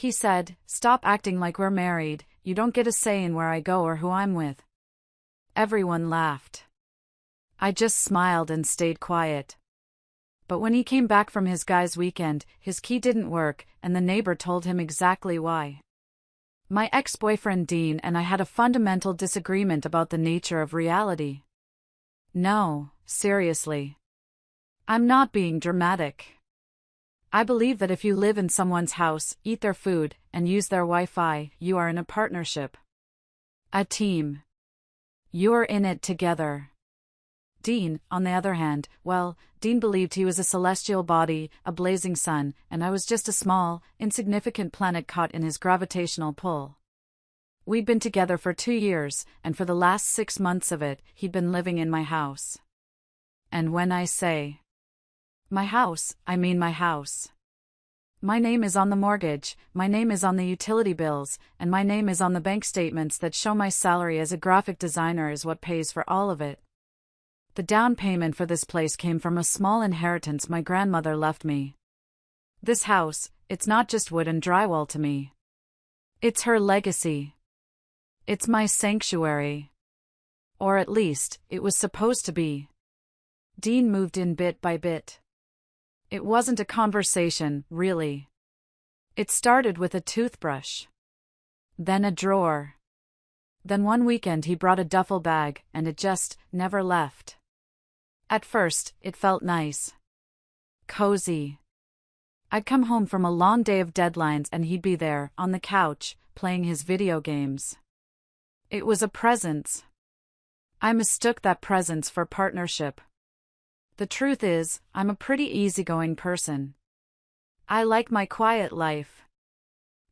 He said, "Stop acting like we're married, you don't get a say in where I go or who I'm with." Everyone laughed. I just smiled and stayed quiet. But when he came back from his guy's weekend, his key didn't work, and the neighbor told him exactly why. My ex-boyfriend Dean and I had a fundamental disagreement about the nature of reality. No, seriously. I'm not being dramatic. I believe that if you live in someone's house, eat their food, and use their Wi-Fi, you are in a partnership. A team. You're in it together. Dean, on the other hand, well, Dean believed he was a celestial body, a blazing sun, and I was just a small, insignificant planet caught in his gravitational pull. We'd been together for 2 years, and for the last 6 months of it, he'd been living in my house. And when I say my house, I mean my house. My name is on the mortgage, my name is on the utility bills, and my name is on the bank statements that show my salary as a graphic designer is what pays for all of it. The down payment for this place came from a small inheritance my grandmother left me. This house, it's not just wood and drywall to me. It's her legacy. It's my sanctuary. Or at least, it was supposed to be. Dean moved in bit by bit. It wasn't a conversation, really. It started with a toothbrush. Then a drawer. Then one weekend he brought a duffel bag, and it just never left. At first, it felt nice. Cozy. I'd come home from a long day of deadlines and he'd be there, on the couch, playing his video games. It was a presence. I mistook that presence for partnership. The truth is, I'm a pretty easygoing person. I like my quiet life.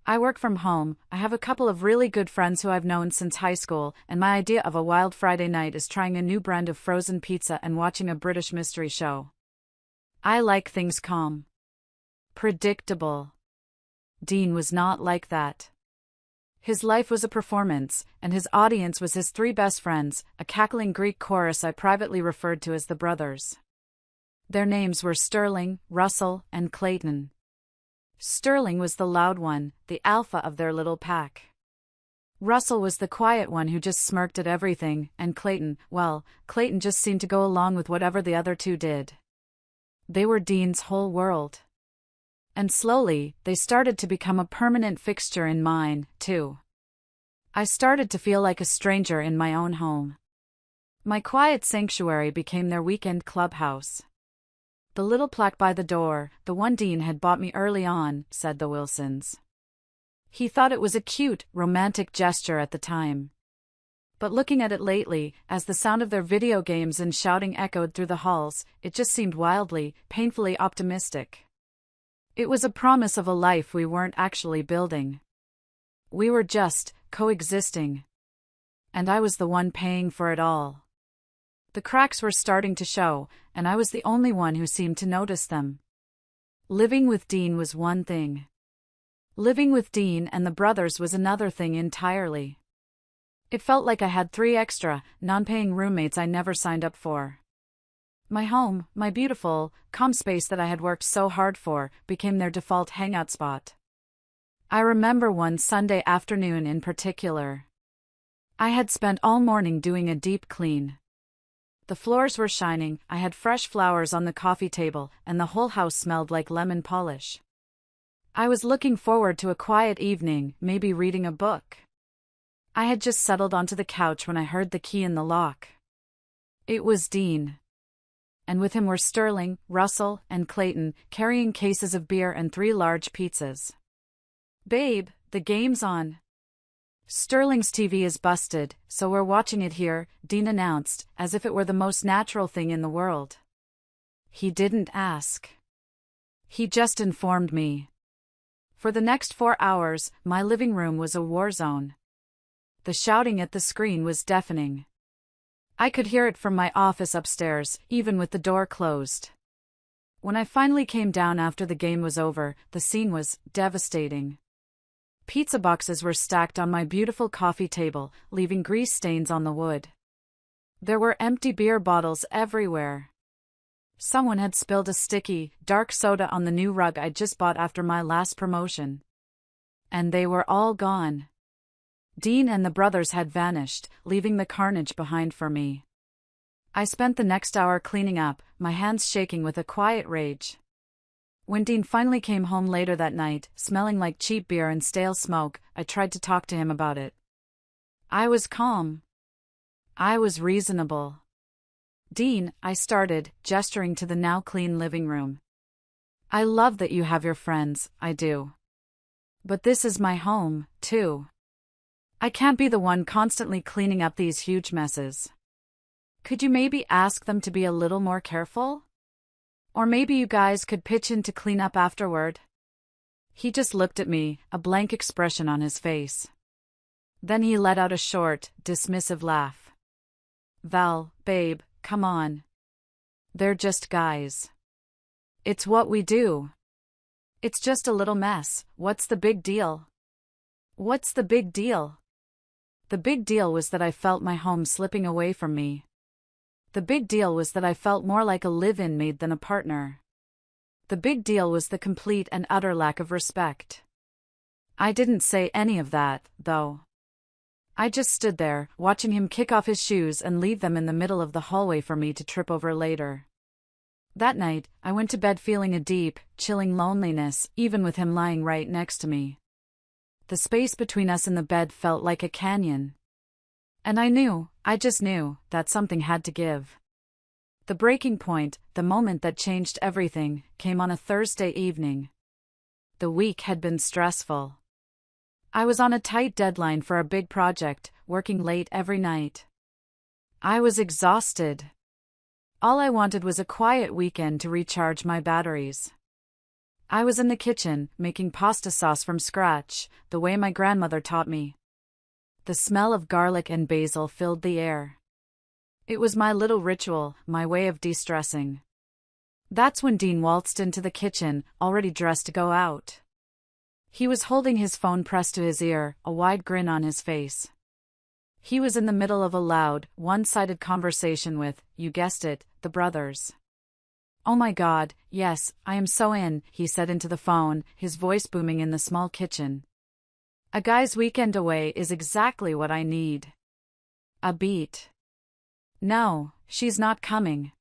I work from home, I have a couple of really good friends who I've known since high school, and my idea of a wild Friday night is trying a new brand of frozen pizza and watching a British mystery show. I like things calm. Predictable. Dean was not like that. His life was a performance, and his audience was his 3 best friends, a cackling Greek chorus I privately referred to as the Brothers. Their names were Sterling, Russell, and Clayton. Sterling was the loud one, the alpha of their little pack. Russell was the quiet one who just smirked at everything, and Clayton, well, Clayton just seemed to go along with whatever the other 2 did. They were Dean's whole world. And slowly, they started to become a permanent fixture in mine, too. I started to feel like a stranger in my own home. My quiet sanctuary became their weekend clubhouse. The little plaque by the door, the one Dean had bought me early on, said the Wilsons. He thought it was a cute, romantic gesture at the time. But looking at it lately, as the sound of their video games and shouting echoed through the halls, it just seemed wildly, painfully optimistic. It was a promise of a life we weren't actually building. We were just coexisting. And I was the one paying for it all. The cracks were starting to show, and I was the only one who seemed to notice them. Living with Dean was one thing. Living with Dean and the brothers was another thing entirely. It felt like I had 3 extra, non-paying roommates I never signed up for. My home, my beautiful, calm space that I had worked so hard for, became their default hangout spot. I remember one Sunday afternoon in particular. I had spent all morning doing a deep clean. The floors were shining, I had fresh flowers on the coffee table, and the whole house smelled like lemon polish. I was looking forward to a quiet evening, maybe reading a book. I had just settled onto the couch when I heard the key in the lock. It was Dean. And with him were Sterling, Russell, and Clayton, carrying cases of beer and 3 large pizzas. "Babe, the game's on." "Sterling's TV is busted, so we're watching it here," Dean announced, as if it were the most natural thing in the world. He didn't ask. He just informed me. For the next 4 hours, my living room was a war zone. The shouting at the screen was deafening. I could hear it from my office upstairs, even with the door closed. When I finally came down after the game was over, the scene was devastating. Pizza boxes were stacked on my beautiful coffee table, leaving grease stains on the wood. There were empty beer bottles everywhere. Someone had spilled a sticky, dark soda on the new rug I'd just bought after my last promotion. And they were all gone. Dean and the brothers had vanished, leaving the carnage behind for me. I spent the next hour cleaning up, my hands shaking with a quiet rage. When Dean finally came home later that night, smelling like cheap beer and stale smoke, I tried to talk to him about it. I was calm. I was reasonable. Dean, I started, gesturing to the now clean living room. I love that you have your friends, I do. But this is my home, too. I can't be the one constantly cleaning up these huge messes. Could you maybe ask them to be a little more careful? Or maybe you guys could pitch in to clean up afterward? He just looked at me, a blank expression on his face. Then he let out a short, dismissive laugh. Val, babe, come on. They're just guys. It's what we do. It's just a little mess, what's the big deal? What's the big deal? The big deal was that I felt my home slipping away from me. The big deal was that I felt more like a live-in maid than a partner. The big deal was the complete and utter lack of respect. I didn't say any of that, though. I just stood there, watching him kick off his shoes and leave them in the middle of the hallway for me to trip over later. That night, I went to bed feeling a deep, chilling loneliness, even with him lying right next to me. The space between us in the bed felt like a canyon. And I just knew, that something had to give. The breaking point, the moment that changed everything, came on a Thursday evening. The week had been stressful. I was on a tight deadline for a big project, working late every night. I was exhausted. All I wanted was a quiet weekend to recharge my batteries. I was in the kitchen, making pasta sauce from scratch, the way my grandmother taught me. The smell of garlic and basil filled the air. It was my little ritual, my way of de-stressing. That's when Dean waltzed into the kitchen, already dressed to go out. He was holding his phone pressed to his ear, a wide grin on his face. He was in the middle of a loud, one-sided conversation with, you guessed it, the brothers. Oh my God, yes, I am so in, he said into the phone, his voice booming in the small kitchen. A guy's weekend away is exactly what I need. A beat. No, she's not coming.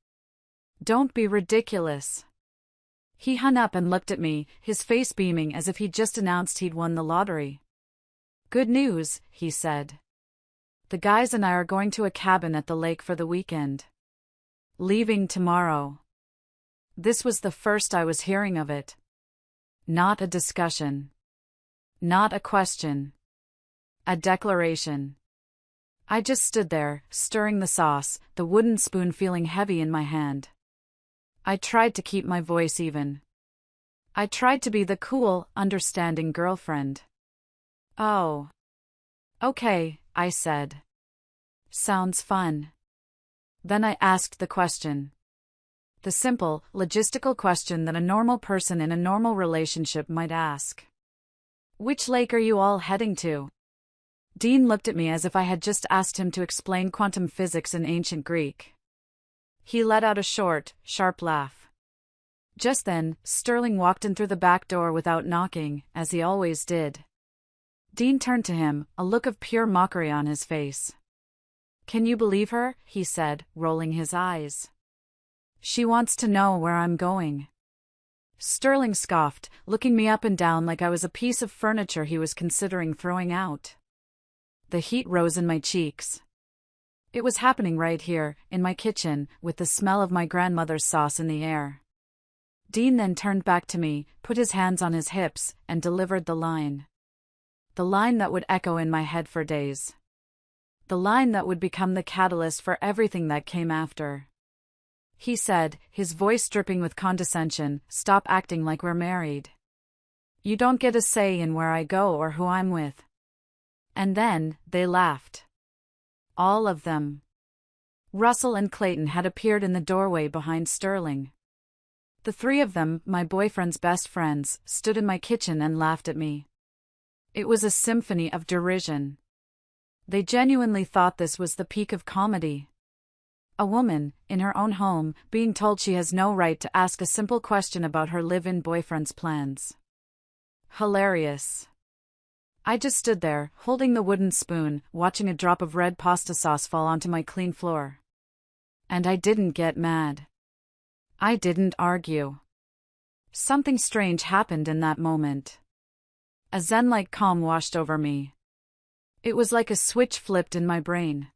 Don't be ridiculous. He hung up and looked at me, his face beaming as if he'd just announced he'd won the lottery. Good news, he said. The guys and I are going to a cabin at the lake for the weekend. Leaving tomorrow. This was the first I was hearing of it. Not a discussion. Not a question. A declaration. I just stood there, stirring the sauce, the wooden spoon feeling heavy in my hand. I tried to keep my voice even. I tried to be the cool, understanding girlfriend. Oh. Okay, I said. Sounds fun. Then I asked the question. The simple, logistical question that a normal person in a normal relationship might ask. Which lake are you all heading to? Dean looked at me as if I had just asked him to explain quantum physics in ancient Greek. He let out a short, sharp laugh. Just then, Sterling walked in through the back door without knocking, as he always did. Dean turned to him, a look of pure mockery on his face. Can you believe her? He said, rolling his eyes. She wants to know where I'm going. Sterling scoffed, looking me up and down like I was a piece of furniture he was considering throwing out. The heat rose in my cheeks. It was happening right here, in my kitchen, with the smell of my grandmother's sauce in the air. Dean then turned back to me, put his hands on his hips, and delivered the line. The line that would echo in my head for days. The line that would become the catalyst for everything that came after. He said, his voice dripping with condescension, stop acting like we're married. You don't get a say in where I go or who I'm with. And then, they laughed. All of them. Russell and Clayton had appeared in the doorway behind Sterling. The three of them, my boyfriend's best friends, stood in my kitchen and laughed at me. It was a symphony of derision. They genuinely thought this was the peak of comedy. A woman, in her own home, being told she has no right to ask a simple question about her live-in boyfriend's plans. Hilarious. I just stood there, holding the wooden spoon, watching a drop of red pasta sauce fall onto my clean floor. And I didn't get mad. I didn't argue. Something strange happened in that moment. A zen-like calm washed over me. It was like a switch flipped in my brain.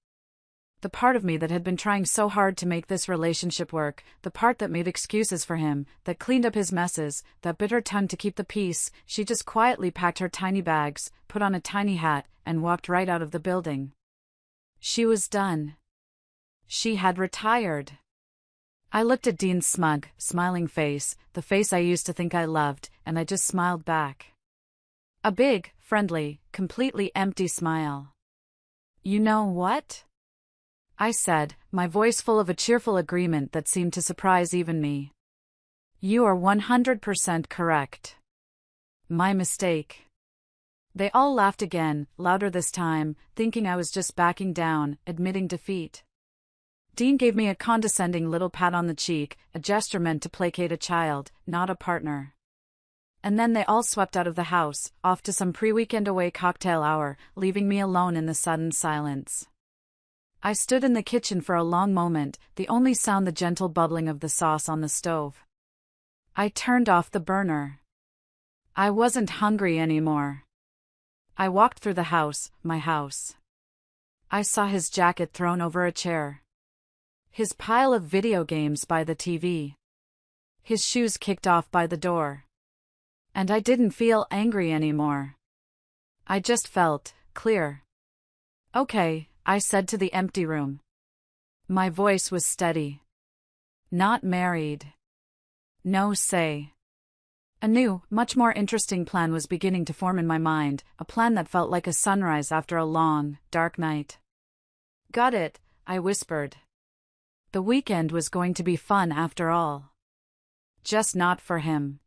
The part of me that had been trying so hard to make this relationship work, the part that made excuses for him, that cleaned up his messes, that bit her tongue to keep the peace, she just quietly packed her tiny bags, put on a tiny hat, and walked right out of the building. She was done. She had retired. I looked at Dean's smug, smiling face, the face I used to think I loved, and I just smiled back. A big, friendly, completely empty smile. "You know what?" I said, my voice full of a cheerful agreement that seemed to surprise even me. "You are 100% correct. My mistake." They all laughed again, louder this time, thinking I was just backing down, admitting defeat. Dean gave me a condescending little pat on the cheek, a gesture meant to placate a child, not a partner. And then they all swept out of the house, off to some pre-weekend away cocktail hour, leaving me alone in the sudden silence. I stood in the kitchen for a long moment, the only sound the gentle bubbling of the sauce on the stove. I turned off the burner. I wasn't hungry anymore. I walked through the house, my house. I saw his jacket thrown over a chair. His pile of video games by the TV. His shoes kicked off by the door. And I didn't feel angry anymore. I just felt clear. "Okay," I said to the empty room. My voice was steady. "Not married. No say." A new, much more interesting plan was beginning to form in my mind, a plan that felt like a sunrise after a long, dark night. "Got it," I whispered. The weekend was going to be fun after all. Just not for him.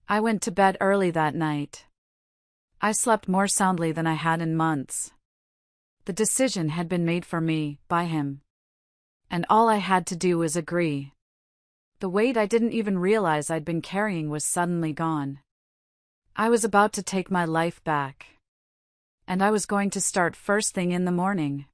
I went to bed early that night. I slept more soundly than I had in months. The decision had been made for me, by him. And all I had to do was agree. The weight I didn't even realize I'd been carrying was suddenly gone. I was about to take my life back. And I was going to start first thing in the morning.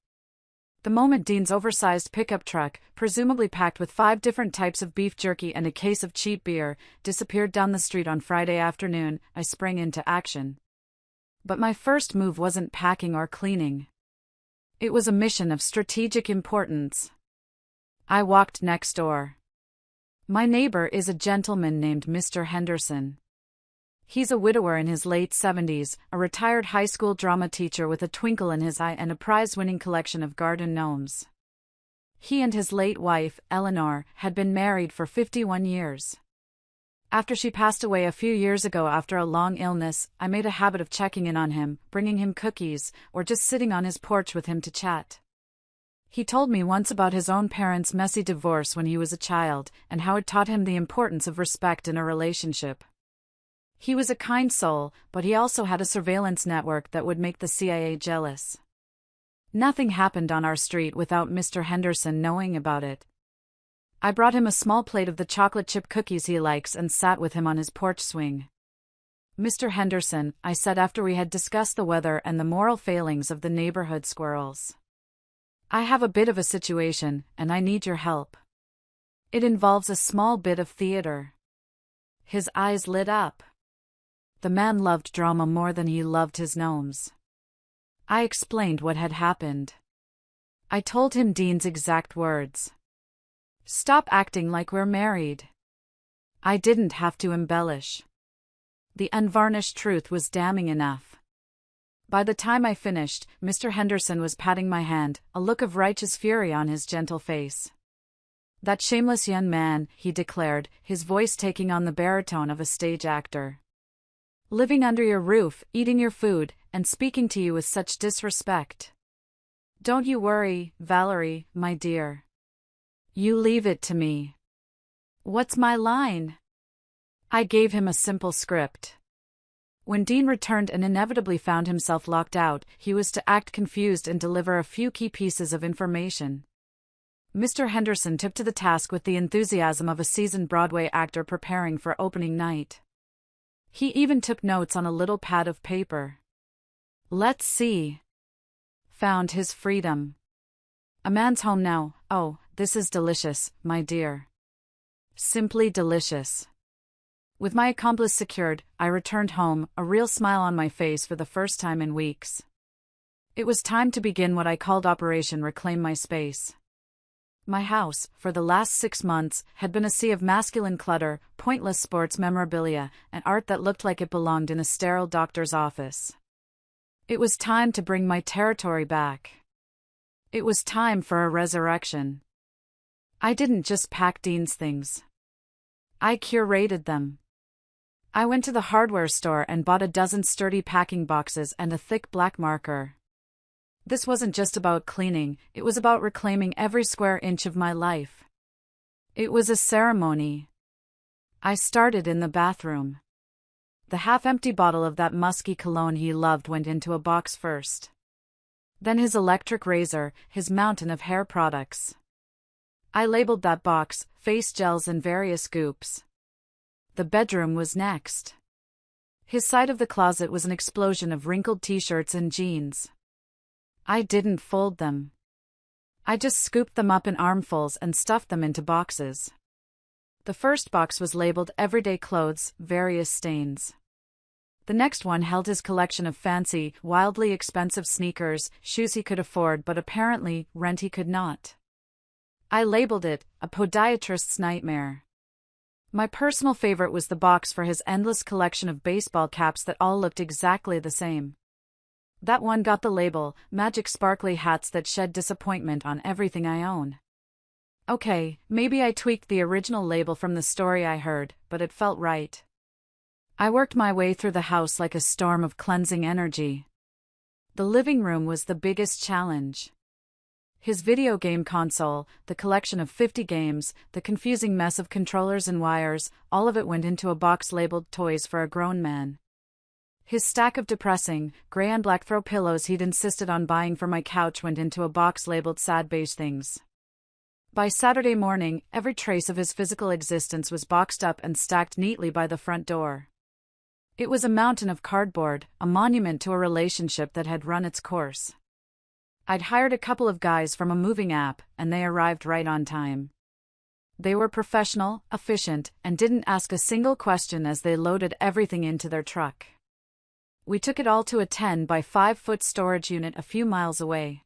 The moment Dean's oversized pickup truck, presumably packed with 5 different types of beef jerky and a case of cheap beer, disappeared down the street on Friday afternoon, I sprang into action. But my first move wasn't packing or cleaning. It was a mission of strategic importance. I walked next door. My neighbor is a gentleman named Mr. Henderson. He's a widower in his late 70s, a retired high school drama teacher with a twinkle in his eye and a prize-winning collection of garden gnomes. He and his late wife, Eleanor, had been married for 51 years. After she passed away a few years ago after a long illness, I made a habit of checking in on him, bringing him cookies, or just sitting on his porch with him to chat. He told me once about his own parents' messy divorce when he was a child, and how it taught him the importance of respect in a relationship. He was a kind soul, but he also had a surveillance network that would make the CIA jealous. Nothing happened on our street without Mr. Henderson knowing about it. I brought him a small plate of the chocolate chip cookies he likes and sat with him on his porch swing. "Mr. Henderson," I said after we had discussed the weather and the moral failings of the neighborhood squirrels. "I have a bit of a situation, and I need your help. It involves a small bit of theater." His eyes lit up. The man loved drama more than he loved his gnomes. I explained what had happened. I told him Dean's exact words. "Stop acting like we're married." I didn't have to embellish. The unvarnished truth was damning enough. By the time I finished, Mr. Henderson was patting my hand, a look of righteous fury on his gentle face. "That shameless young man," he declared, his voice taking on the baritone of a stage actor. "Living under your roof, eating your food, and speaking to you with such disrespect. Don't you worry, Valerie, my dear. You leave it to me." "What's my line?" I gave him a simple script. When Dean returned and inevitably found himself locked out, he was to act confused and deliver a few key pieces of information. Mr. Henderson took to the task with the enthusiasm of a seasoned Broadway actor preparing for opening night. He even took notes on a little pad of paper. Let's see. Found his freedom. A man's home now. Oh, this is delicious, my dear. Simply delicious. With my accomplice secured, I returned home, a real smile on my face for the first time in weeks. It was time to begin what I called Operation Reclaim My Space. My house, for the last 6 months, had been a sea of masculine clutter, pointless sports memorabilia, and art that looked like it belonged in a sterile doctor's office. It was time to bring my territory back. It was time for a resurrection. I didn't just pack Dean's things. I curated them. I went to the hardware store and bought a dozen sturdy packing boxes and a thick black marker. This wasn't just about cleaning, it was about reclaiming every square inch of my life. It was a ceremony. I started in the bathroom. The half-empty bottle of that musky cologne he loved went into a box first. Then his electric razor, his mountain of hair products. I labeled that box, face gels and various goops. The bedroom was next. His side of the closet was an explosion of wrinkled t-shirts and jeans. I didn't fold them. I just scooped them up in armfuls and stuffed them into boxes. The first box was labeled Everyday Clothes, Various Stains. The next one held his collection of fancy, wildly expensive sneakers, shoes he could afford but apparently rent he could not. I labeled it, A Podiatrist's Nightmare. My personal favorite was the box for his endless collection of baseball caps that all looked exactly the same. That one got the label, Magic Sparkly Hats That Shed Disappointment on Everything I Own. Okay, maybe I tweaked the original label from the story I heard, but it felt right. I worked my way through the house like a storm of cleansing energy. The living room was the biggest challenge. His video game console, the collection of 50 games, the confusing mess of controllers and wires, all of it went into a box labeled Toys for a Grown Man. His stack of depressing, gray and black throw pillows he'd insisted on buying for my couch went into a box labeled Sad Beige Things. By Saturday morning, every trace of his physical existence was boxed up and stacked neatly by the front door. It was a mountain of cardboard, a monument to a relationship that had run its course. I'd hired a couple of guys from a moving app, and they arrived right on time. They were professional, efficient, and didn't ask a single question as they loaded everything into their truck. We took it all to a 10 by 5 foot storage unit a few miles away.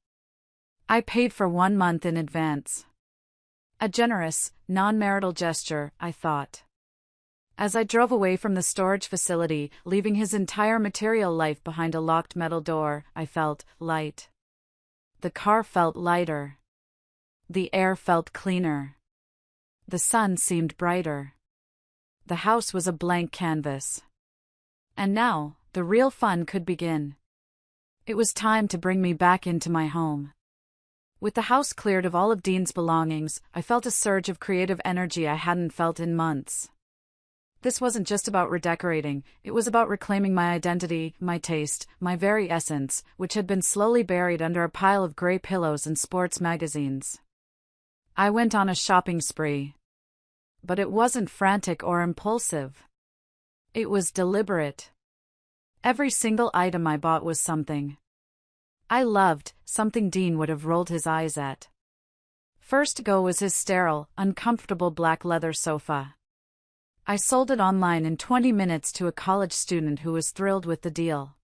I paid for 1 month in advance. A generous, non-marital gesture, I thought. As I drove away from the storage facility, leaving his entire material life behind a locked metal door, I felt light. The car felt lighter. The air felt cleaner. The sun seemed brighter. The house was a blank canvas. And now, the real fun could begin. It was time to bring me back into my home. With the house cleared of all of Dean's belongings, I felt a surge of creative energy I hadn't felt in months. This wasn't just about redecorating, it was about reclaiming my identity, my taste, my very essence, which had been slowly buried under a pile of gray pillows and sports magazines. I went on a shopping spree. But it wasn't frantic or impulsive. It was deliberate. Every single item I bought was something I loved, something Dean would have rolled his eyes at. First to go was his sterile, uncomfortable black leather sofa. I sold it online in 20 minutes to a college student who was thrilled with the deal.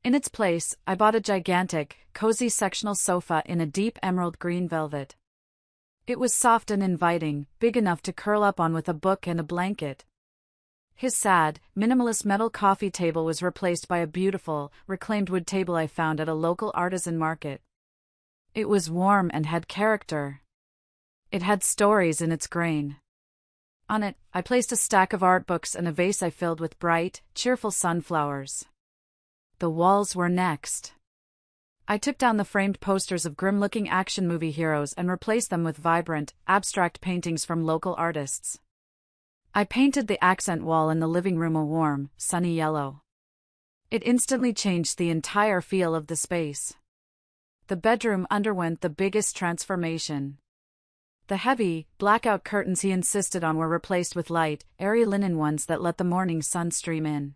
In its place, I bought a gigantic, cozy sectional sofa in a deep emerald green velvet. It was soft and inviting, big enough to curl up on with a book and a blanket. His sad, minimalist metal coffee table was replaced by a beautiful, reclaimed wood table I found at a local artisan market. It was warm and had character. It had stories in its grain. On it, I placed a stack of art books and a vase I filled with bright, cheerful sunflowers. The walls were next. I took down the framed posters of grim-looking action movie heroes and replaced them with vibrant, abstract paintings from local artists. I painted the accent wall in the living room a warm, sunny yellow. It instantly changed the entire feel of the space. The bedroom underwent the biggest transformation. The heavy, blackout curtains he insisted on were replaced with light, airy linen ones that let the morning sun stream in.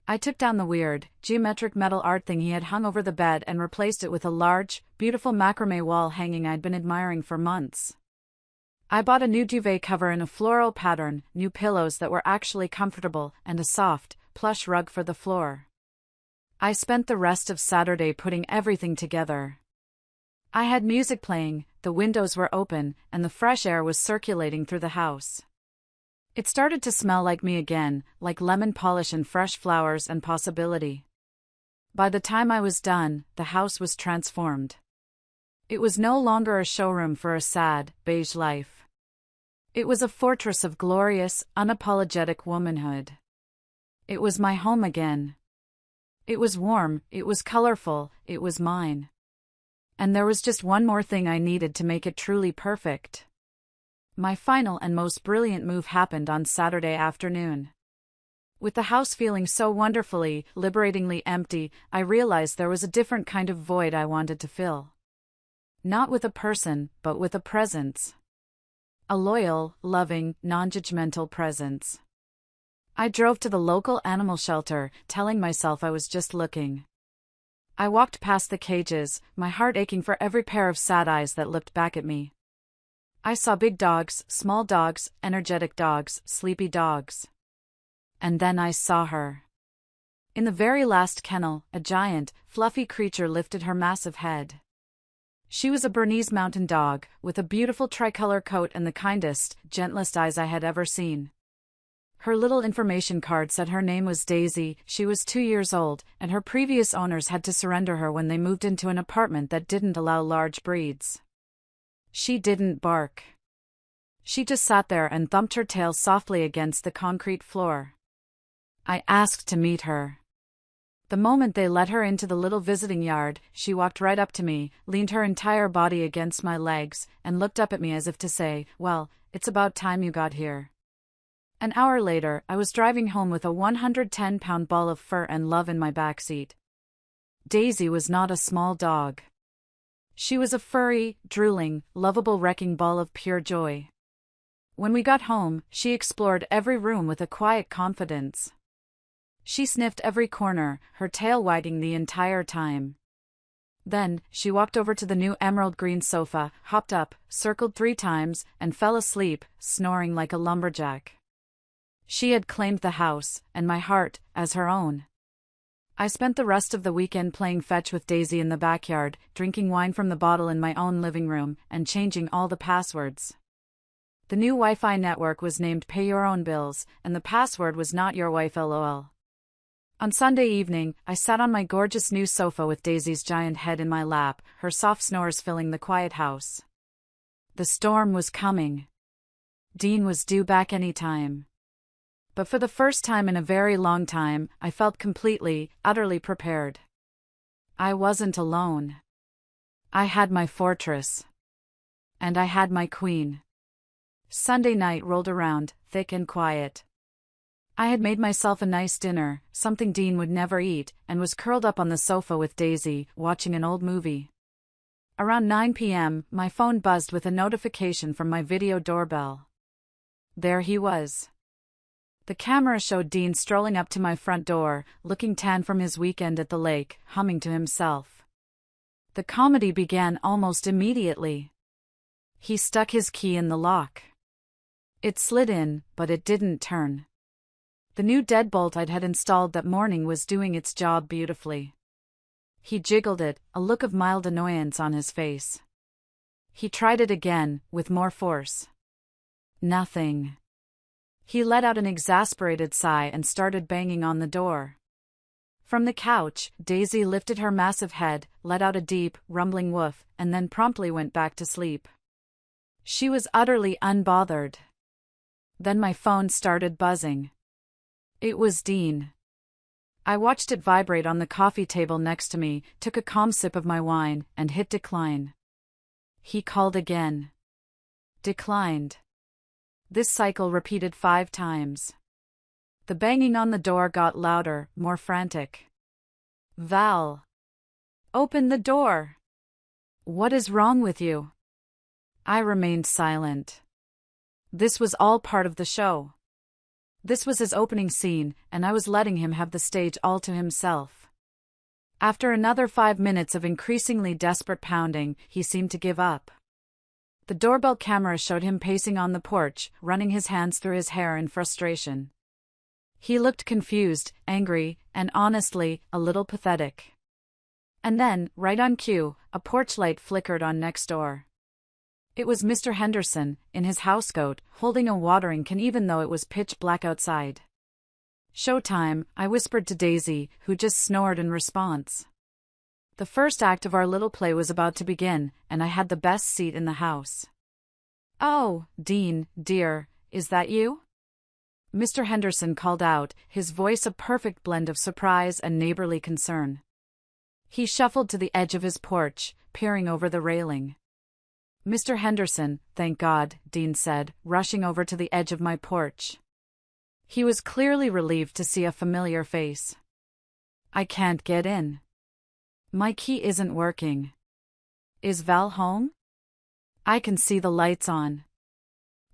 I took down the weird, geometric metal art thing he had hung over the bed and replaced it with a large, beautiful macrame wall hanging I'd been admiring for months. I bought a new duvet cover in a floral pattern, new pillows that were actually comfortable, and a soft, plush rug for the floor. I spent the rest of Saturday putting everything together. I had music playing, the windows were open, and the fresh air was circulating through the house. It started to smell like me again, like lemon polish and fresh flowers and possibility. By the time I was done, the house was transformed. It was no longer a showroom for a sad, beige life. It was a fortress of glorious, unapologetic womanhood. It was my home again. It was warm, it was colorful, it was mine. And there was just one more thing I needed to make it truly perfect. My final and most brilliant move happened on Saturday afternoon. With the house feeling so wonderfully, liberatingly empty, I realized there was a different kind of void I wanted to fill. Not with a person, but with a presence. A loyal, loving, non-judgmental presence. I drove to the local animal shelter, telling myself I was just looking. I walked past the cages, my heart aching for every pair of sad eyes that looked back at me. I saw big dogs, small dogs, energetic dogs, sleepy dogs. And then I saw her. In the very last kennel, a giant, fluffy creature lifted her massive head. She was a Bernese mountain dog, with a beautiful tricolor coat and the kindest, gentlest eyes I had ever seen. Her little information card said her name was Daisy, she was 2 years old, and her previous owners had to surrender her when they moved into an apartment that didn't allow large breeds. She didn't bark. She just sat there and thumped her tail softly against the concrete floor. I asked to meet her. The moment they let her into the little visiting yard, she walked right up to me, leaned her entire body against my legs, and looked up at me as if to say, "Well, it's about time you got here." An hour later, I was driving home with a 110-pound ball of fur and love in my backseat. Daisy was not a small dog. She was a furry, drooling, lovable wrecking ball of pure joy. When we got home, she explored every room with a quiet confidence. She sniffed every corner, her tail wagging the entire time. Then, she walked over to the new emerald green sofa, hopped up, circled 3 times, and fell asleep, snoring like a lumberjack. She had claimed the house, and my heart, as her own. I spent the rest of the weekend playing fetch with Daisy in the backyard, drinking wine from the bottle in my own living room, and changing all the passwords. The new Wi-Fi network was named Pay Your Own Bills, and the password was Not Your Wife LOL. On Sunday evening, I sat on my gorgeous new sofa with Daisy's giant head in my lap, her soft snores filling the quiet house. The storm was coming. Dean was due back any time. But for the first time in a very long time, I felt completely, utterly prepared. I wasn't alone. I had my fortress. And I had my queen. Sunday night rolled around, thick and quiet. I had made myself a nice dinner, something Dean would never eat, and was curled up on the sofa with Daisy, watching an old movie. Around 9 p.m., my phone buzzed with a notification from my video doorbell. There he was. The camera showed Dean strolling up to my front door, looking tan from his weekend at the lake, humming to himself. The comedy began almost immediately. He stuck his key in the lock. It slid in, but it didn't turn. The new deadbolt I'd had installed that morning was doing its job beautifully. He jiggled it, a look of mild annoyance on his face. He tried it again, with more force. Nothing. He let out an exasperated sigh and started banging on the door. From the couch, Daisy lifted her massive head, let out a deep, rumbling woof, and then promptly went back to sleep. She was utterly unbothered. Then my phone started buzzing. It was Dean. I watched it vibrate on the coffee table next to me, took a calm sip of my wine, and hit decline. He called again. Declined. This cycle repeated 5 times. The banging on the door got louder, more frantic. "Val! Open the door! What is wrong with you?" I remained silent. This was all part of the show. This was his opening scene, and I was letting him have the stage all to himself. After another 5 minutes of increasingly desperate pounding, he seemed to give up. The doorbell camera showed him pacing on the porch, running his hands through his hair in frustration. He looked confused, angry, and honestly, a little pathetic. And then, right on cue, a porch light flickered on next door. It was Mr. Henderson, in his housecoat, holding a watering can even though it was pitch black outside. "Showtime," I whispered to Daisy, who just snored in response. The first act of our little play was about to begin, and I had the best seat in the house. "Oh, Dean, dear, is that you?" Mr. Henderson called out, his voice a perfect blend of surprise and neighborly concern. He shuffled to the edge of his porch, peering over the railing. "Mr. Henderson, thank God," Dean said, rushing over to the edge of my porch. He was clearly relieved to see a familiar face. "I can't get in. My key isn't working. Is Val home? I can see the lights on."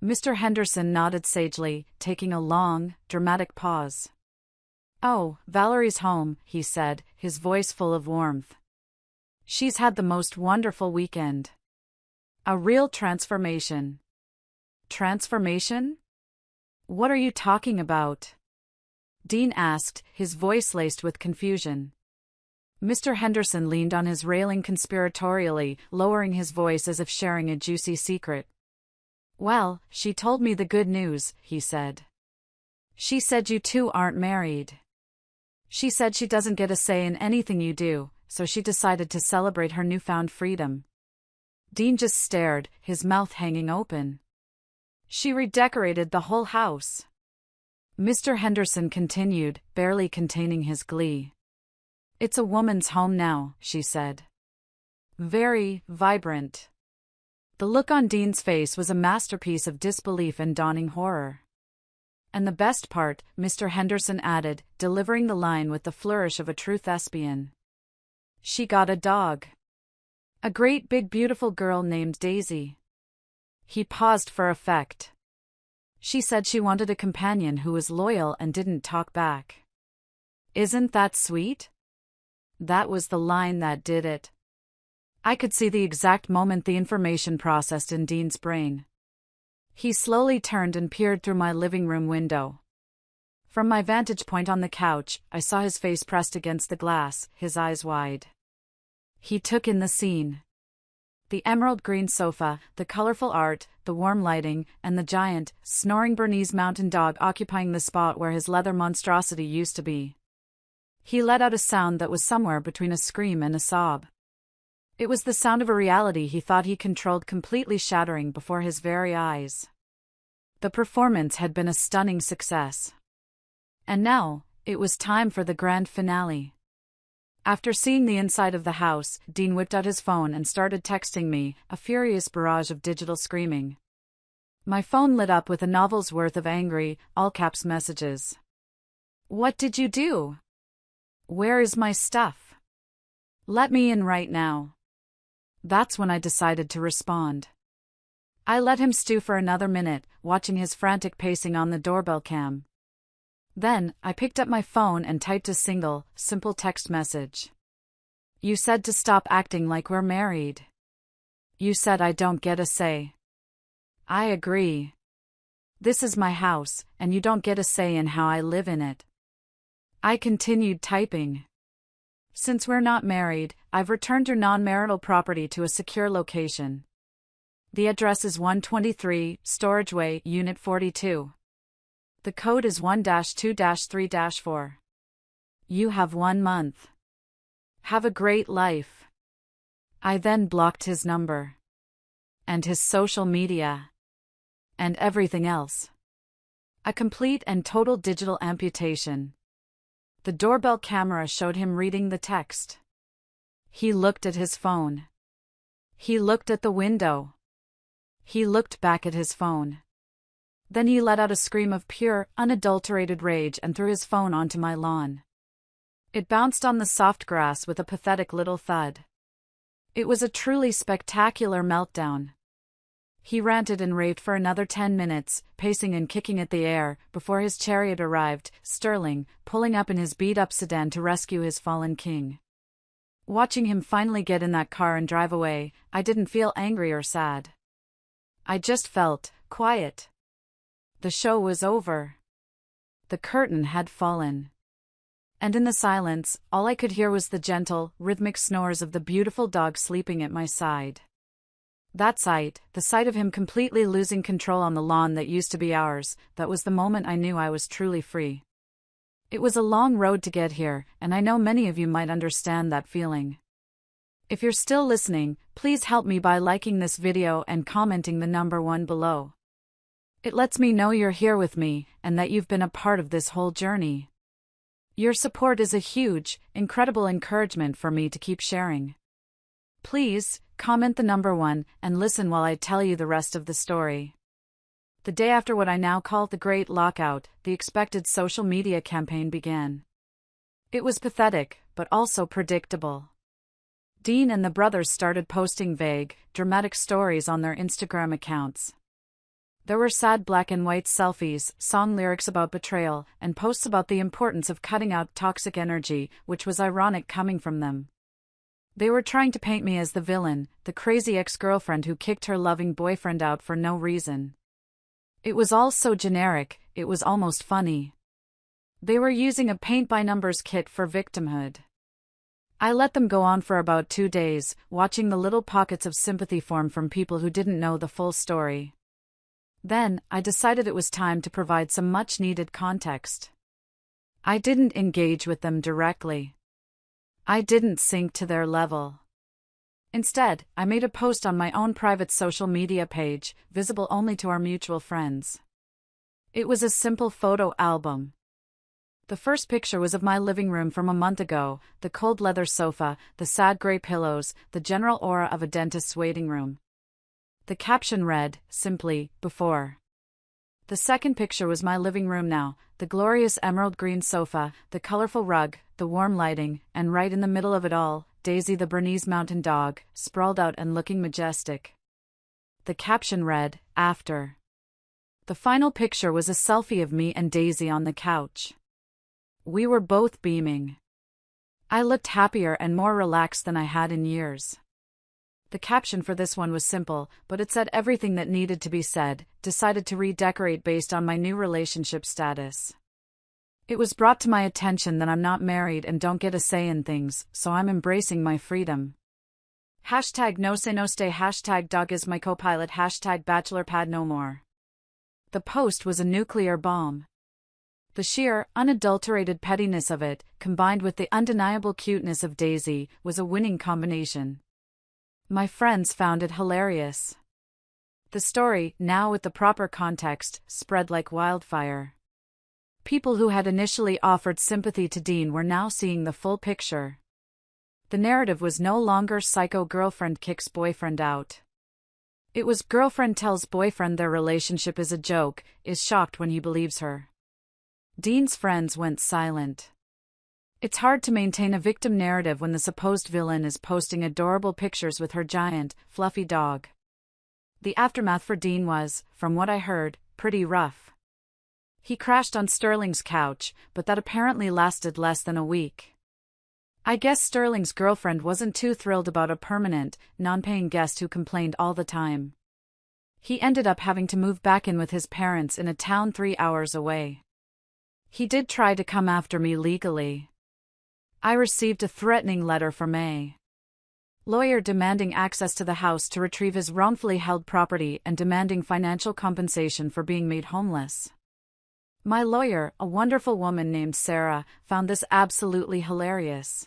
Mr. Henderson nodded sagely, taking a long, dramatic pause. "Oh, Valerie's home," he said, his voice full of warmth. "She's had the most wonderful weekend. A real transformation." "Transformation? What are you talking about?" Dean asked, his voice laced with confusion. Mr. Henderson leaned on his railing conspiratorially, lowering his voice as if sharing a juicy secret. "Well, she told me the good news," he said. "She said you two aren't married. She said she doesn't get a say in anything you do, so she decided to celebrate her newfound freedom." Dean just stared, his mouth hanging open. "She redecorated the whole house." Mr. Henderson continued, barely containing his glee. "It's a woman's home now," she said. "Very vibrant." The look on Dean's face was a masterpiece of disbelief and dawning horror. "And the best part," Mr. Henderson added, delivering the line with the flourish of a true thespian. "She got a dog. A great big beautiful girl named Daisy." He paused for effect. "She said she wanted a companion who was loyal and didn't talk back." "Isn't that sweet?" That was the line that did it. I could see the exact moment the information processed in Dean's brain. He slowly turned and peered through my living room window. From my vantage point on the couch, I saw his face pressed against the glass, his eyes wide. He took in the scene. The emerald green sofa, the colorful art, the warm lighting, and the giant, snoring Bernese mountain dog occupying the spot where his leather monstrosity used to be. He let out a sound that was somewhere between a scream and a sob. It was the sound of a reality he thought he controlled completely shattering before his very eyes. The performance had been a stunning success. And now, it was time for the grand finale. After seeing the inside of the house, Dean whipped out his phone and started texting me, a furious barrage of digital screaming. My phone lit up with a novel's worth of angry, all-caps messages. "What did you do? Where is my stuff? Let me in right now." That's when I decided to respond. I let him stew for another minute, watching his frantic pacing on the doorbell cam. Then, I picked up my phone and typed a single, simple text message. "You said to stop acting like we're married. You said I don't get a say. I agree. This is my house, and you don't get a say in how I live in it." I continued typing. "Since we're not married, I've returned your non-marital property to a secure location. The address is 123, Storage Way, Unit 42. The code is 1-2-3-4. You have 1 month. Have a great life." I then blocked his number. And his social media. And everything else. A complete and total digital amputation. The doorbell camera showed him reading the text. He looked at his phone. He looked at the window. He looked back at his phone. Then he let out a scream of pure, unadulterated rage and threw his phone onto my lawn. It bounced on the soft grass with a pathetic little thud. It was a truly spectacular meltdown. He ranted and raved for another 10 minutes, pacing and kicking at the air, before his chariot arrived, Sterling, pulling up in his beat-up sedan to rescue his fallen king. Watching him finally get in that car and drive away, I didn't feel angry or sad. I just felt quiet. The show was over. The curtain had fallen. And in the silence, all I could hear was the gentle, rhythmic snores of the beautiful dog sleeping at my side. That sight, the sight of him completely losing control on the lawn that used to be ours, that was the moment I knew I was truly free. It was a long road to get here, and I know many of you might understand that feeling. If you're still listening, please help me by liking this video and commenting the number 1 below. It lets me know you're here with me, and that you've been a part of this whole journey. Your support is a huge, incredible encouragement for me to keep sharing. Please, comment the number 1, and listen while I tell you the rest of the story. The day after what I now call the Great Lockout, the expected social media campaign began. It was pathetic, but also predictable. Dean and the brothers started posting vague, dramatic stories on their Instagram accounts. There were sad black and white selfies, song lyrics about betrayal, and posts about the importance of cutting out toxic energy, which was ironic coming from them. They were trying to paint me as the villain, the crazy ex-girlfriend who kicked her loving boyfriend out for no reason. It was all so generic, it was almost funny. They were using a paint-by-numbers kit for victimhood. I let them go on for about 2 days, watching the little pockets of sympathy form from people who didn't know the full story. Then, I decided it was time to provide some much-needed context. I didn't engage with them directly. I didn't sink to their level. Instead, I made a post on my own private social media page, visible only to our mutual friends. It was a simple photo album. The first picture was of my living room from a month ago, the cold leather sofa, the sad gray pillows, the general aura of a dentist's waiting room. The caption read, simply, before. The second picture was my living room now, the glorious emerald green sofa, the colorful rug, the warm lighting, and right in the middle of it all, Daisy the Bernese mountain dog, sprawled out and looking majestic. The caption read, after. The final picture was a selfie of me and Daisy on the couch. We were both beaming. I looked happier and more relaxed than I had in years. The caption for this one was simple, but it said everything that needed to be said. Decided to redecorate based on my new relationship status. It was brought to my attention that I'm not married and don't get a say in things, so I'm embracing my freedom. Hashtag no say no stay, hashtag dog is my co-pilot, hashtag bachelor pad no more. The post was a nuclear bomb. The sheer, unadulterated pettiness of it, combined with the undeniable cuteness of Daisy, was a winning combination. My friends found it hilarious. The story, now with the proper context, spread like wildfire. People who had initially offered sympathy to Dean were now seeing the full picture. The narrative was no longer psycho girlfriend kicks boyfriend out. It was girlfriend tells boyfriend their relationship is a joke, is shocked when he believes her. Dean's friends went silent. It's hard to maintain a victim narrative when the supposed villain is posting adorable pictures with her giant, fluffy dog. The aftermath for Dean was, from what I heard, pretty rough. He crashed on Sterling's couch, but that apparently lasted less than a week. I guess Sterling's girlfriend wasn't too thrilled about a permanent, non-paying guest who complained all the time. He ended up having to move back in with his parents in a town 3 hours away. He did try to come after me legally. I received a threatening letter from a lawyer demanding access to the house to retrieve his wrongfully held property and demanding financial compensation for being made homeless. My lawyer, a wonderful woman named Sarah, found this absolutely hilarious.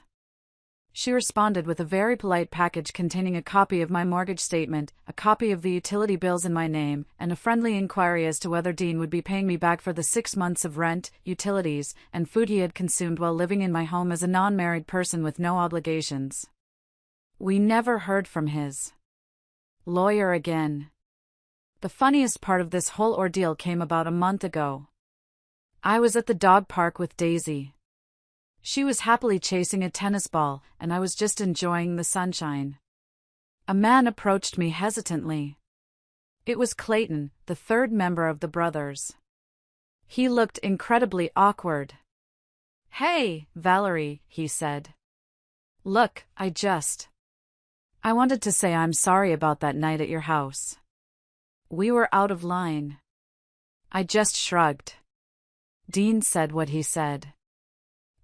She responded with a very polite package containing a copy of my mortgage statement, a copy of the utility bills in my name, and a friendly inquiry as to whether Dean would be paying me back for the 6 months of rent, utilities, and food he had consumed while living in my home as a non-married person with no obligations. We never heard from his lawyer again. The funniest part of this whole ordeal came about a month ago. I was at the dog park with Daisy. She was happily chasing a tennis ball, and I was just enjoying the sunshine. A man approached me hesitantly. It was Clayton, the third member of the brothers. He looked incredibly awkward. "Hey, Valerie," he said. "Look, I wanted to say I'm sorry about that night at your house. We were out of line." I just shrugged. Dean said what he said.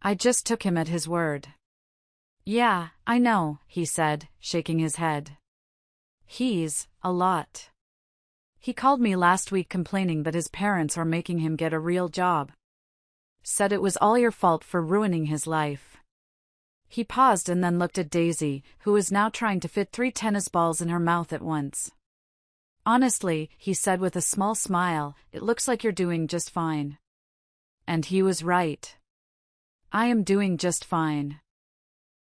I just took him at his word. "Yeah, I know," he said, shaking his head. "He's a lot. He called me last week complaining that his parents are making him get a real job. Said it was all your fault for ruining his life." He paused and then looked at Daisy, who was now trying to fit 3 tennis balls in her mouth at once. "Honestly," he said with a small smile, "it looks like you're doing just fine." And he was right. I am doing just fine.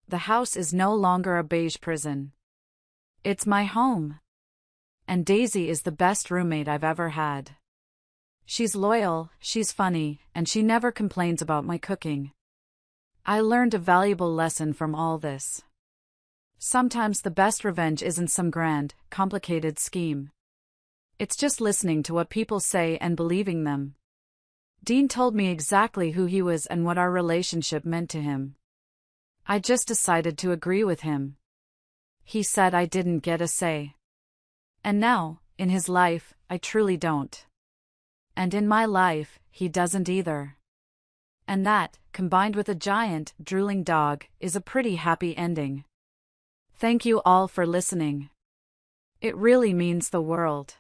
The house is no longer a beige prison. It's my home. And Daisy is the best roommate I've ever had. She's loyal, she's funny, and she never complains about my cooking. I learned a valuable lesson from all this. Sometimes the best revenge isn't some grand, complicated scheme. It's just listening to what people say and believing them. Dean told me exactly who he was and what our relationship meant to him. I just decided to agree with him. He said I didn't get a say. And now, in his life, I truly don't. And in my life, he doesn't either. And that, combined with a giant, drooling dog, is a pretty happy ending. Thank you all for listening. It really means the world.